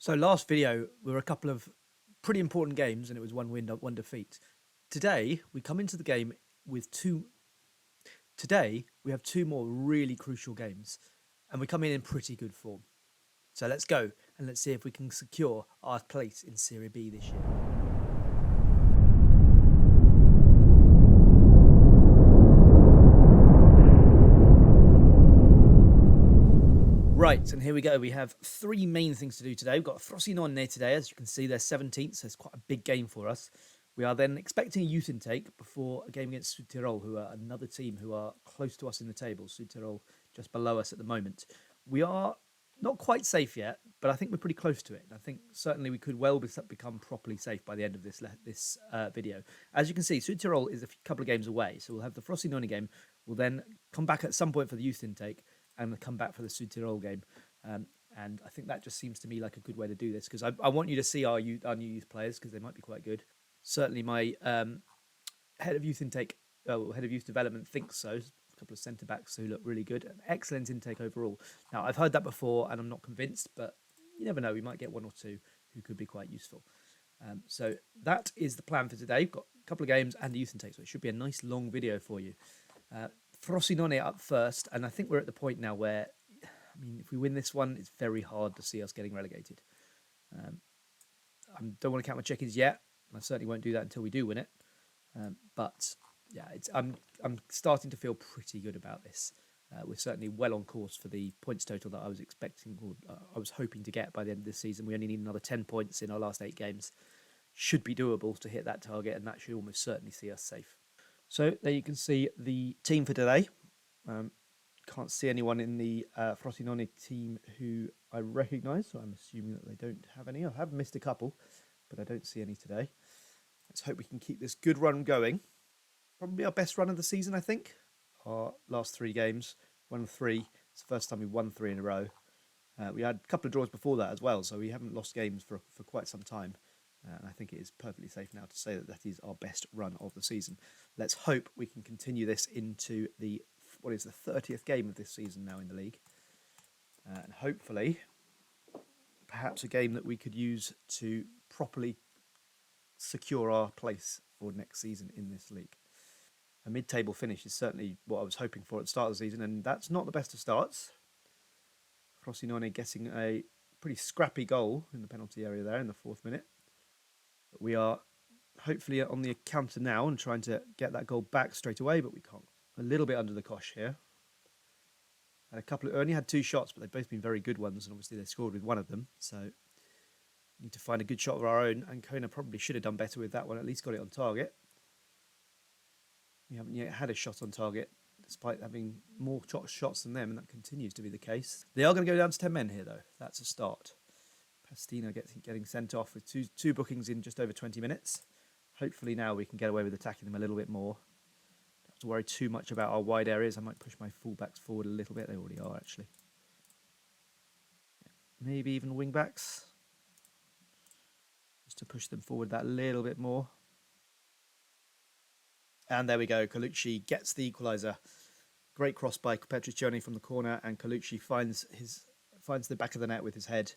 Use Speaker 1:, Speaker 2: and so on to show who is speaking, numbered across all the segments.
Speaker 1: So last video were a couple of pretty important games, and it was one win, one defeat. Today we come into the game with two. Today we have two more really crucial games, and we come in pretty good form. So let's go and let's see if we can secure our place in Serie B this year. Right, and here we go. We have three main things to do today. We've got Frosinone today. As you can see, they're 17th, so it's quite a big game for us. We are then expecting a youth intake before a game against Südtirol, who are another team who are close to us in the table. Südtirol just below us at the moment. We are not quite safe yet, but I think we're pretty close to it. I think certainly we could well become properly safe by the end of this video. As you can see, Südtirol is a couple of games away, so we'll have the Frosinone game. We'll then come back at some point for the youth intake and come back for the Südtirol game. And I think that just seems to me like a good way to do this, because I want you to see our new youth players, because they might be quite good. Certainly my head of youth intake, head of youth development thinks so. A couple of centre-backs who look really good. An excellent intake overall. Now, I've heard that before, and I'm not convinced, but you never know. We might get one or two who could be quite useful. So that is the plan for today. We've got a couple of games and a youth intake, so it should be a nice long video for you. Frosinone up first, and I think we're at the point now where, I mean, if we win this one, it's very hard to see us getting relegated. I don't want to count my chickens yet. I certainly won't do that until we do win it. But yeah, I'm starting to feel pretty good about this. We're certainly well on course for the points total that I was expecting, or I was hoping to get by the end of this season. We only need another 10 points in our last 8 games. Should be doable to hit that target, and that should almost certainly see us safe. So there you can see the team for today. Can't see anyone in the Frosinone team who I recognise, so I'm assuming that they don't have any. I have missed a couple, but I don't see any today. Let's hope we can keep this good run going. Probably our best run of the season, I think. Our last 3 games, won 3. It's the first time we've won 3 in a row. We had a couple of draws before that as well, so we haven't lost games for quite some time. And I think it is perfectly safe now to say that that is our best run of the season. Let's hope we can continue this into the 30th game of this season now in the league. And hopefully, perhaps a game that we could use to properly secure our place for next season in this league. A mid-table finish is certainly what I was hoping for at the start of the season, and that's not the best of starts. Frosinone getting a pretty scrappy goal in the penalty area there in the 4th minute. But we are hopefully on the counter now and trying to get that goal back straight away, but we can't. A little bit under the cosh here. Only had 2 shots, but they've both been very good ones, and obviously they scored with one of them. So need to find a good shot of our own, and Kona probably should have done better with that one. At least got it on target. We haven't yet had a shot on target, despite having more shots than them, and that continues to be the case. They are going to go down to 10 men here, though. That's a start. Pastina getting sent off with two bookings in just over 20 minutes. Hopefully now we can get away with attacking them a little bit more. Don't have to worry too much about our wide areas. I might push my fullbacks forward a little bit. They already are, actually. Maybe even wing-backs. Just to push them forward that little bit more. And there we go. Colucci gets the equaliser. Great cross by Petruccioni from the corner, and Colucci finds the back of the net with his head.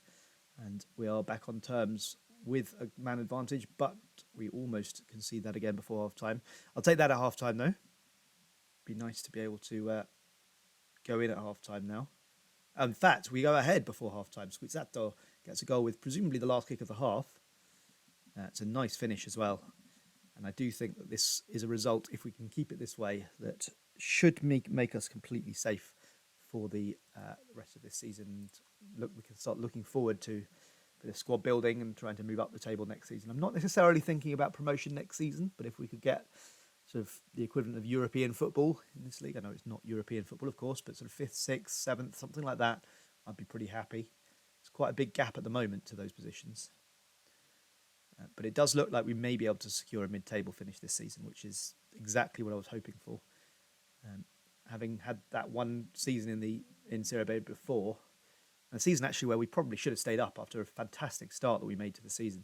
Speaker 1: And we are back on terms with a man advantage, but we almost concede that again before half-time. I'll take that at half-time, though. Be nice to be able to go in at half-time now. In fact, we go ahead before half-time. Squizzato gets a goal with presumably the last kick of the half. It's a nice finish as well. And I do think that this is a result, if we can keep it this way, that should make us completely safe for the rest of this season. Look, we can start looking forward to the squad building and trying to move up the table next season. I'm not necessarily thinking about promotion next season, but if we could get sort of the equivalent of European football in this league, I know it's not European football, of course, but sort of 5th, 6th, 7th, something like that, I'd be pretty happy. It's quite a big gap at the moment to those positions. But it does look like we may be able to secure a mid-table finish this season, which is exactly what I was hoping for. Having had that one season in Serie B before, a season actually where we probably should have stayed up after a fantastic start that we made to the season.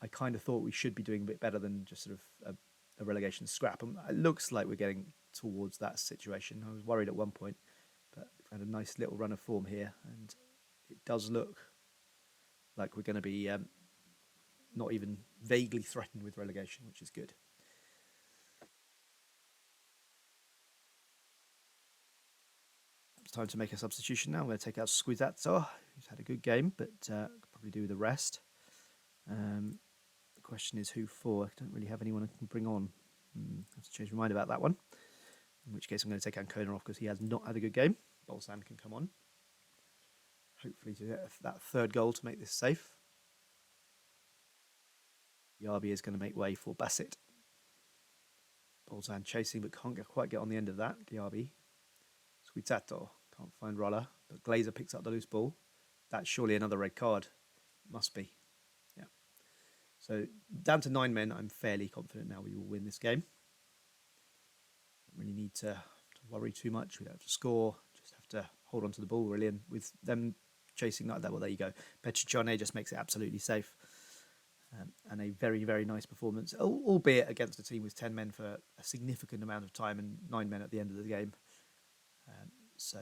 Speaker 1: I kind of thought we should be doing a bit better than just sort of a relegation scrap. And it looks like we're getting towards that situation. I was worried at one point, but we've had a nice little run of form here, and it does look like we're going to be not even vaguely threatened with relegation, which is good. It's time to make a substitution now. I'm going to take out Squizzato, who's had a good game, but could probably do with the rest. The question is who for? I don't really have anyone I can bring on. I have to change my mind about that one. In which case I'm going to take Ancona off because he has not had a good game. Bolsan can come on. Hopefully to get that third goal to make this safe. Yarbi is going to make way for Bassett. Bolsan chasing but can't quite get on the end of that. Yarbi. Squizzato can't find Roller, but Glazer picks up the loose ball. That's surely another red card. Must be. Yeah. So down to 9 men. I'm fairly confident now we will win this game. Don't really need to worry too much. We don't have to score. Just have to hold on to the ball really. And with them chasing like that, well, there you go. Petriccione just makes it absolutely safe. And a very, very nice performance, albeit against a team with 10 men for a significant amount of time and 9 men at the end of the game. So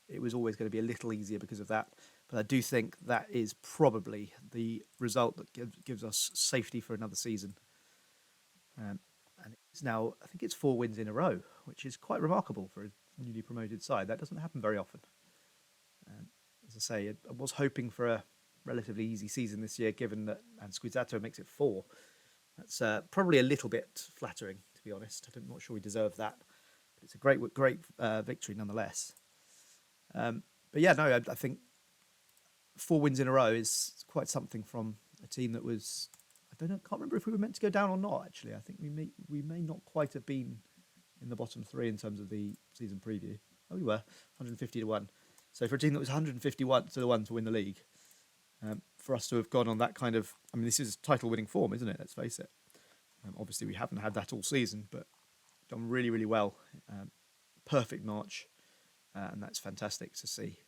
Speaker 1: it was always going to be a little easier because of that. But I do think that is probably the result that gives us safety for another season. And it's now, I think it's 4 wins in a row, which is quite remarkable for a newly promoted side. That doesn't happen very often. As I say, I was hoping for a relatively easy season this year, given that and Squizzato makes it 4. That's probably a little bit flattering, to be honest. I'm not sure we deserve that. But it's a great victory nonetheless. But yeah, no, I think 4 wins in a row is quite something from a team that was, I can't remember if we were meant to go down or not, actually. I think we may not quite have been in the bottom 3 in terms of the season preview. Oh, we were 150 to 1. So for a team that was 151 to 1 to win the league, for us to have gone on that kind of, I mean, this is title-winning form, isn't it? Let's face it. Obviously, we haven't had that all season, but done really, really well. Perfect March, and that's fantastic to see.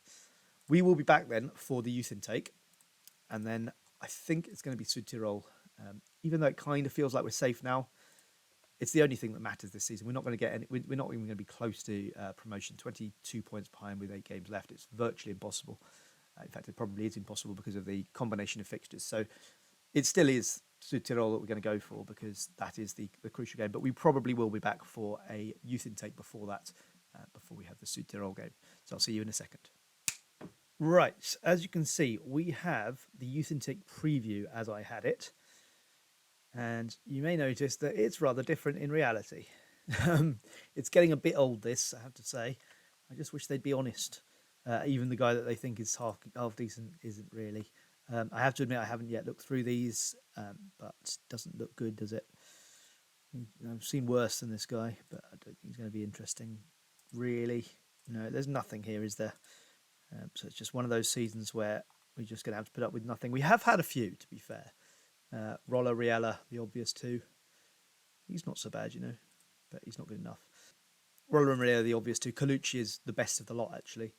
Speaker 1: We will be back then for the youth intake, and then I think it's going to be Südtirol. Even though it kind of feels like we're safe now, it's the only thing that matters this season. We're not going to get any, we're not even going to be close to promotion. 22 points behind with 8 games left. It's virtually impossible. In fact, it probably is impossible because of the combination of fixtures. So it still is Südtirol that we're going to go for because that is the crucial game. But we probably will be back for a youth intake before that, before we have the Südtirol game. So I'll see you in a second. Right, as you can see, we have the youth intake preview as I had it. And you may notice that it's rather different in reality. It's getting a bit old, this, I have to say. I just wish they'd be honest. Even the guy that they think is half decent isn't really. I have to admit I haven't yet looked through these, but it doesn't look good, does it? I've seen worse than this guy, but I don't think he's going to be interesting, really. No, there's nothing here, is there? So it's just one of those seasons where we're just going to have to put up with nothing. We have had a few, to be fair. Roller Riella, the obvious 2. He's not so bad, but he's not good enough. Roller and Riella, the obvious 2. Colucci is the best of the lot, actually.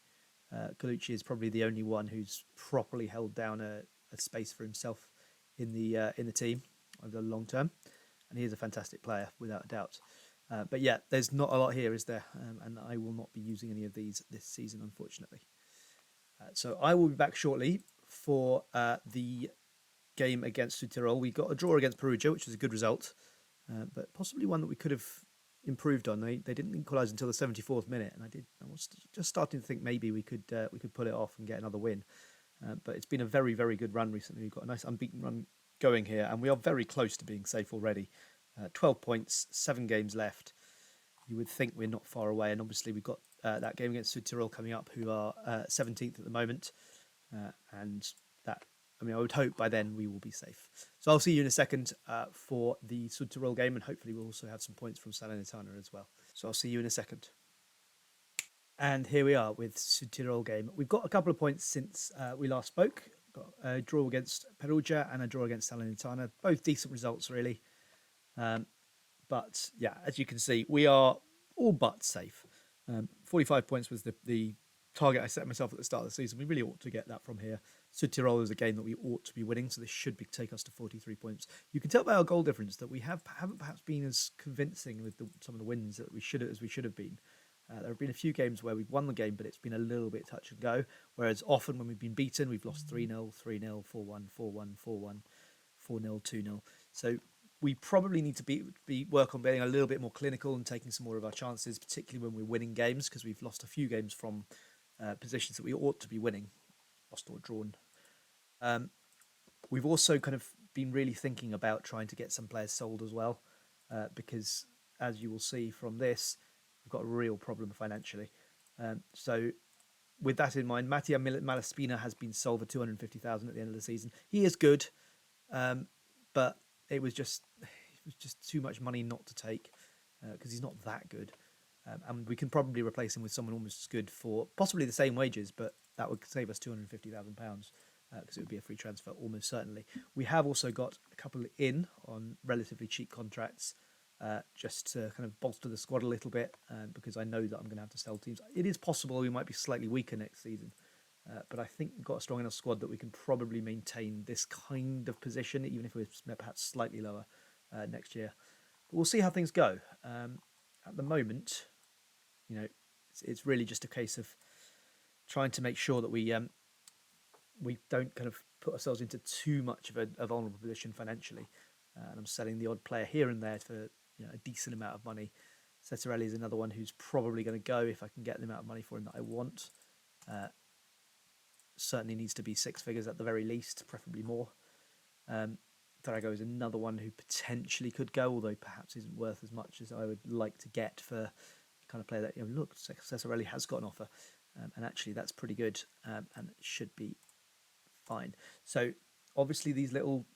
Speaker 1: Colucci is probably the only one who's properly held down a space for himself in the team over the long term, and he is a fantastic player without a doubt. But yeah, there's not a lot here, is there? And I will not be using any of these this season, unfortunately. So I will be back shortly for the game against Südtirol. We got a draw against Perugia, which was a good result, but possibly one that we could have improved on. They didn't equalise until the 74th minute, and I was just starting to think maybe we could pull it off and get another win. But it's been a very, very good run recently. We've got a nice unbeaten run going here, and we are very close to being safe already. 12 points, 7 games left. You would think we're not far away, and obviously we've got that game against Südtirol coming up, who are 17th at the moment, and that. I mean, I would hope by then we will be safe. So I'll see you in a second for the Südtirol game, and hopefully we'll also have some points from Salernitana as well. So I'll see you in a second. And here we are with Südtirol game. We've got a couple of points since we last spoke. Got a draw against Perugia and a draw against Salernitana. Both decent results, really. But yeah, as you can see, we are all but safe. 45 points was the target I set myself at the start of the season. We really ought to get that from here. Südtirol is a game that we ought to be winning, so this should take us to 43 points. You can tell by our goal difference that we haven't perhaps been as convincing with some of the wins that we should have been. There have been a few games where we've won the game, but it's been a little bit touch and go. Whereas often when we've been beaten, we've lost 3-0, 3-0, 4-1, 4-1, 4-1, 4-0, 2-0. So we probably need to work on being a little bit more clinical and taking some more of our chances, particularly when we're winning games, because we've lost a few games from positions that we ought to be winning, lost or drawn. We've also kind of been really thinking about trying to get some players sold as well, because as you will see from this, we've got a real problem financially. So with that in mind, Mattia Malaspina has been sold for 250,000 at the end of the season. He is good, but it was just too much money not to take because he's not that good. And we can probably replace him with someone almost as good for possibly the same wages, but that would save us £250,000 because it would be a free transfer almost certainly. We have also got a couple in on relatively cheap contracts just to kind of bolster the squad a little bit because I know that I'm going to have to sell teams. It is possible we might be slightly weaker next season, but I think we've got a strong enough squad that we can probably maintain this kind of position, even if we're perhaps slightly lower next year. But we'll see how things go. At the moment, it's really just a case of trying to make sure that we don't kind of put ourselves into too much of a vulnerable position financially. And I'm selling the odd player here and there for a decent amount of money. Cesarelli is another one who's probably going to go if I can get the amount of money for him that I want. Certainly needs to be six figures at the very least, preferably more. Drago is another one who potentially could go, although perhaps isn't worth as much as I would like to get for the kind of player that, look, Cesarelli has got an offer. And actually that's pretty good and it should be fine. So obviously these little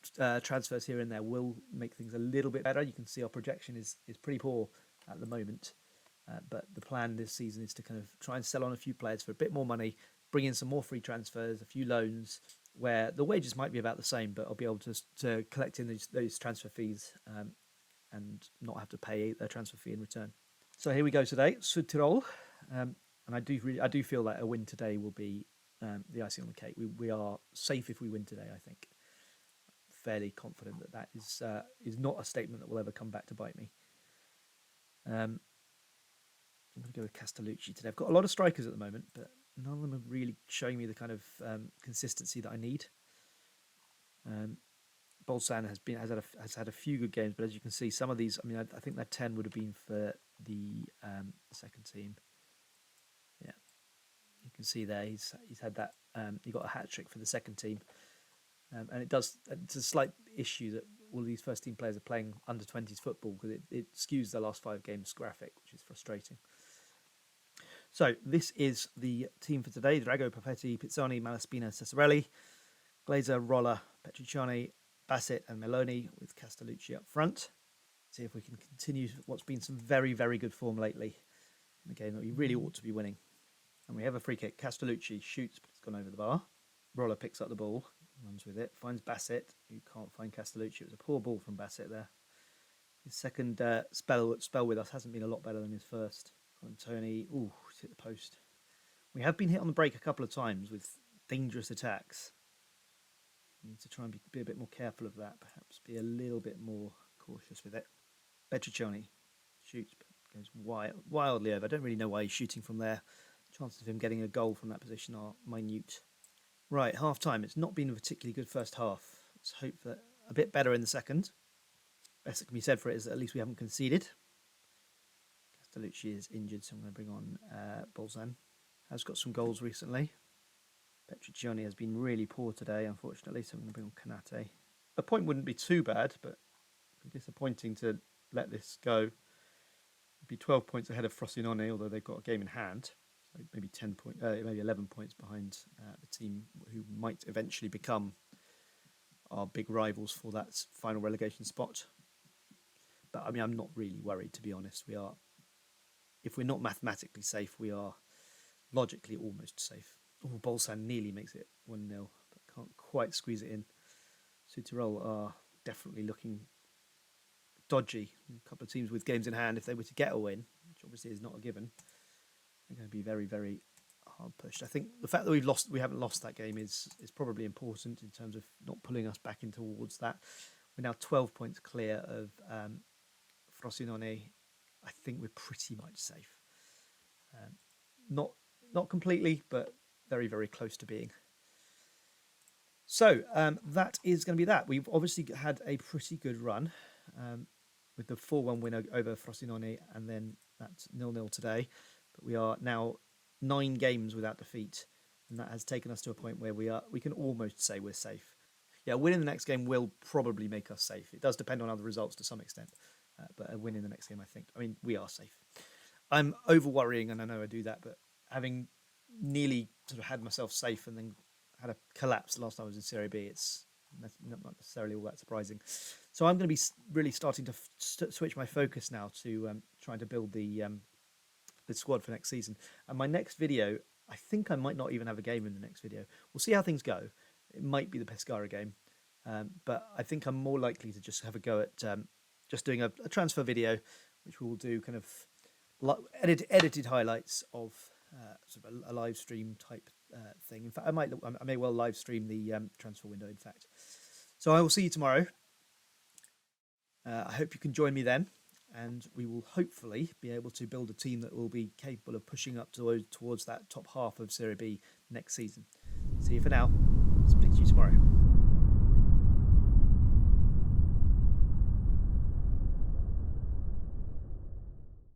Speaker 1: transfers here and there will make things a little bit better. You can see our projection is pretty poor at the moment. But the plan this season is to kind of try and sell on a few players for a bit more money, bring in some more free transfers, a few loans, where the wages might be about the same, but I'll be able to collect in those transfer fees and not have to pay a transfer fee in return. So here we go today, Südtirol. And I do feel that a win today will be the icing on the cake. We are safe if we win today, I think. Fairly confident that is not a statement that will ever come back to bite me. I'm going to go with Castellucci today. I've got a lot of strikers at the moment, but none of them are really showing me the kind of consistency that I need. Bolsan has had a few good games, but as you can see, some of these, I think that 10 would have been for the second team. Yeah, you can see there he's had that. He got a hat trick for the second team, and it's a slight issue that all of these first team players are playing under 20s football because it skews the last 5 games graphic, which is frustrating. So this is the team for today: Drago, Perfetti, Pizzoni, Malaspina, Cesarelli, Glazer, Roller, Petrucciani, Bassett and Meloni with Castellucci up front. See if we can continue what's been some very, very good form lately in a game that we really ought to be winning. And we have a free kick. Castellucci shoots, but it's gone over the bar. Roller picks up the ball, runs with it, finds Bassett, who can't find Castellucci. It was a poor ball from Bassett there. His second spell with us hasn't been a lot better than his first. Tony, he's hit the post. We have been hit on the break a couple of times with dangerous attacks. We need to try and be a bit more careful of that, perhaps be a little bit more cautious with it. Petrucciani shoots, but goes wildly over. I don't really know why he's shooting from there. Chances of him getting a goal from that position are minute. Right, half time. It's not been a particularly good first half. Let's hope for a bit better in the second. Best that can be said for it is that at least we haven't conceded. Castellucci is injured, so I'm going to bring on Bolzan. Has got some goals recently. Petrucciani has been really poor today, unfortunately, so I'm going to bring on Canate. A point wouldn't be too bad, but it'd be disappointing to let this go. It'd be 12 points ahead of Frosinone, although they've got a game in hand. So maybe 11 points behind the team who might eventually become our big rivals for that final relegation spot. But I'm not really worried, to be honest. If we're not mathematically safe, we are logically almost safe. Bolsan nearly makes it 1-0, but can't quite squeeze it in. Südtirol are definitely looking dodgy. A couple of teams with games in hand, if they were to get a win, which obviously is not a given, they're going to be very, very hard pushed. I think the fact that we haven't lost that game is probably important in terms of not pulling us back in towards that. We're now 12 points clear of Frosinone. I think we're pretty much safe. Not completely, but very, very close to being. So that is going to be that. We've obviously had a pretty good run with the 4-1 win over Frosinone and then that's 0-0 today. But we are now 9 games without defeat, and that has taken us to a point where we can almost say we're safe. Yeah, winning the next game will probably make us safe. It does depend on other results to some extent, but a win in the next game, we are safe. I'm over worrying, and I know I do that, but having nearly sort of had myself safe and then had a collapse last time I was in Serie B, it's not necessarily all that surprising. So I'm going to be really starting to switch my focus now to trying to build the squad for next season. And my next video, I think I might not even have a game in the next video. We'll see how things go. It might be the Pescara game, but I think I'm more likely to just have a go at just doing a transfer video, which we will do kind of edited highlights of sort of a live stream type thing. In fact, I may well live stream the transfer window. In fact, so I will see you tomorrow. I hope you can join me then, and we will hopefully be able to build a team that will be capable of pushing up towards that top half of Serie B next season. See you for now. Speak to you tomorrow.